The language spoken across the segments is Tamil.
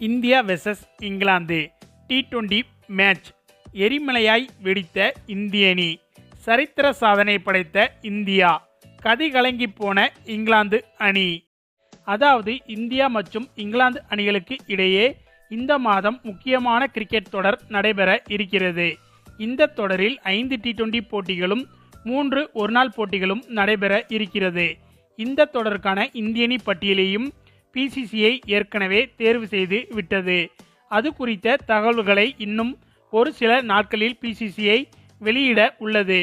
India versus England T20 match எரிமலையாய் வெடித்த இந்திய அணி, சரித்திர சாதனை படைத்த இந்தியா, கதி கலங்கி போன இங்கிலாந்து அணி. அதாவது இந்தியா மற்றும் இங்கிலாந்து அணிகளுக்கு இடையே இந்த மாதம் முக்கியமான கிரிக்கெட் தொடர் நடைபெற இருக்கிறது. இந்த தொடரில் 5 T20 போட்டிகளும் 3 ஒருநாள் போட்டிகளும் நடைபெற இருக்கிறது. இந்த தொடருக்கான இந்திய அணி பட்டியலையும் PCCI ஏற்கனவே தேர்வு செய்து விட்டது. அது குறித்த தகவல்களை இன்னும் ஒரு சில நாட்களில் PCCI வெளியிட உள்ளது.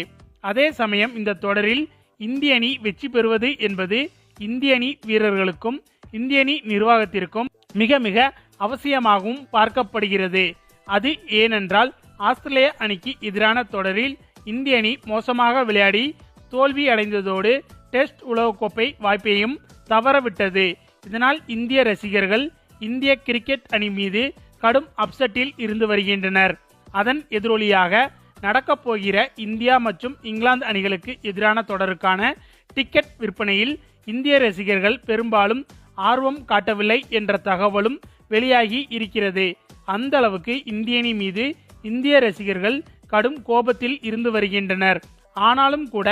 அதே சமயம் இந்த தொடரில் இந்திய அணி வெற்றி பெறுவது என்பது இந்திய அணி வீரர்களுக்கும் இந்திய அணி நிர்வாகத்திற்கும் மிக மிக அவசியமாகவும் பார்க்கப்படுகிறது. அது ஏனென்றால் ஆஸ்திரேலிய அணிக்கு எதிரான தொடரில் இந்திய அணி மோசமாக விளையாடி தோல்வி அடைந்ததோடு டெஸ்ட் உலகக்கோப்பை வாய்ப்பையும் தவறவிட்டது. இதனால் இந்திய ரசிகர்கள் இந்திய கிரிக்கெட் அணி மீது கடும் அப்செட்டில் இருந்து வருகின்றனர். அதன் எதிரொலியாக நடக்கப் போகிற இந்தியா மற்றும் இங்கிலாந்து அணிகளுக்கு எதிரான தொடருக்கான டிக்கெட் விற்பனையில் இந்திய ரசிகர்கள் பெரும்பாலும் ஆர்வம் காட்டவில்லை என்ற தகவலும் வெளியாகி இருக்கிறது. அந்த அளவுக்கு இந்திய அணி மீது இந்திய ரசிகர்கள் கடும் கோபத்தில் இருந்து வருகின்றனர். ஆனாலும் கூட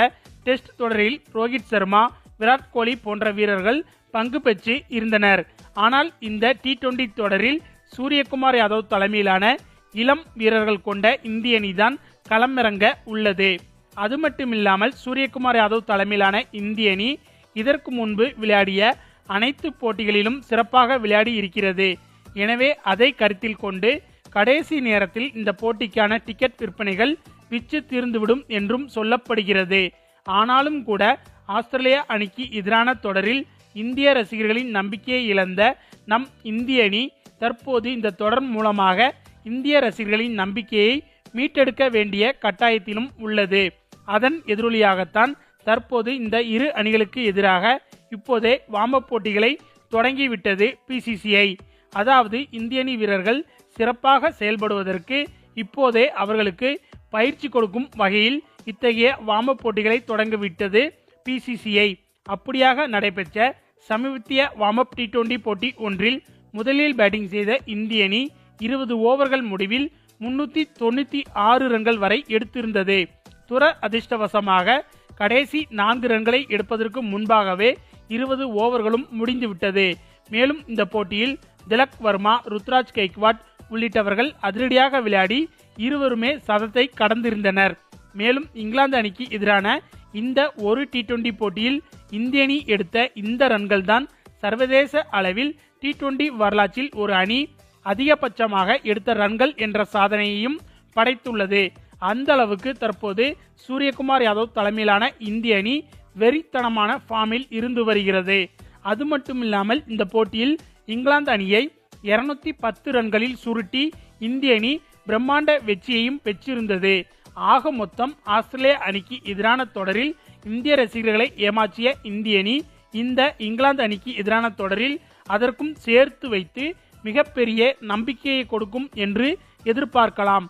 டெஸ்ட் தொடரில் ரோஹித் சர்மா, விராட் கோலி போன்ற வீரர்கள் பங்கு பெற்று இருந்தனர். ஆனால் இந்த T20 தொடரில் சூரியகுமார் யாதவ் தலைமையிலான இளம் வீரர்கள் கொண்ட இந்திய அணிதான் களமிறங்க உள்ளது. அது மட்டுமில்லாமல் சூரியகுமார் யாதவ் தலைமையிலான இந்திய அணி இதற்கு முன்பு விளையாடிய அனைத்து போட்டிகளிலும் சிறப்பாக விளையாடி இருக்கிறது. எனவே அதை கருத்தில் கொண்டு கடைசி நேரத்தில் இந்த போட்டிக்கான டிக்கெட் விற்பனைகள் விற்று தீர்ந்துவிடும் என்றும் சொல்லப்படுகிறது. ஆனாலும் கூட ஆஸ்திரேலியா அணிக்கு எதிரான தொடரில் இந்திய ரசிகர்களின் நம்பிக்கையை இழந்த நம் இந்திய அணி தற்போது இந்த தொடர் மூலமாக இந்திய ரசிகர்களின் நம்பிக்கையை மீட்டெடுக்க வேண்டிய கட்டாயத்திலும் உள்ளது. அதன் எதிரொலியாகத்தான் தற்போது இந்த இரு அணிகளுக்கு எதிராக இப்போதே வார்ம்-அப் போட்டிகளை தொடங்கிவிட்டது PCCI. அதாவது இந்திய அணி வீரர்கள் சிறப்பாக செயல்படுவதற்கு இப்போதே அவர்களுக்கு பயிற்சி கொடுக்கும் வகையில் இத்தகைய வார்ம்-அப் போட்டிகளை தொடங்கிவிட்டது PCCI. அப்படியாக நடைபெற்ற சமீபத்திய வார்ம்-அப் T20 போட்டி ஒன்றில் முதலில் பேட்டிங் செய்த இந்திய அணி 20 ஓவர்கள் முடிவில் 396 ரன்கள் வரை எடுத்திருந்தது. அதிர்ஷ்டவசமாக கடைசி 4 ரன்களை எடுப்பதற்கு முன்பாகவே 20 ஓவர்களும் முடிந்துவிட்டது. மேலும் இந்த போட்டியில் திலக் வர்மா, ருத்ராஜ் கெய்க்வாட் உள்ளிட்டவர்கள் அதிரடியாக விளையாடி இருவருமே சதத்தை கடந்திருந்தனர். மேலும் இங்கிலாந்து அணிக்கு எதிரான இந்த ஒரு T20 போட்டியில் இந்திய அணி எடுத்த இந்த ரன்கள் தான் சர்வதேச அளவில் T20 வரலாற்றில் ஒரு அணி அதிகபட்சமாக எடுத்த ரன்கள் என்ற சாதனையையும் படைத்துள்ளது. அந்த அளவுக்கு தற்போது சூரியகுமார் யாதவ் தலைமையிலான இந்திய அணி வெறித்தனமான ஃபார்மில் இருந்து வருகிறது. அது மட்டுமில்லாமல் இந்த போட்டியில் இங்கிலாந்து அணியை 210 ரன்களில் சுருட்டி இந்திய அணி பிரம்மாண்ட வெற்றியையும் பெற்றிருந்தது. ஆக மொத்தம் ஆஸ்திரேலிய அணிக்கு எதிரான தொடரில் இந்திய ரசிகர்களை ஏமாற்றிய இந்திய அணி இந்த இங்கிலாந்து அணிக்கு எதிரான தொடரில் அதற்கும் சேர்த்து வைத்து மிகப்பெரிய நம்பிக்கையை கொடுக்கும் என்று எதிர்பார்க்கலாம்.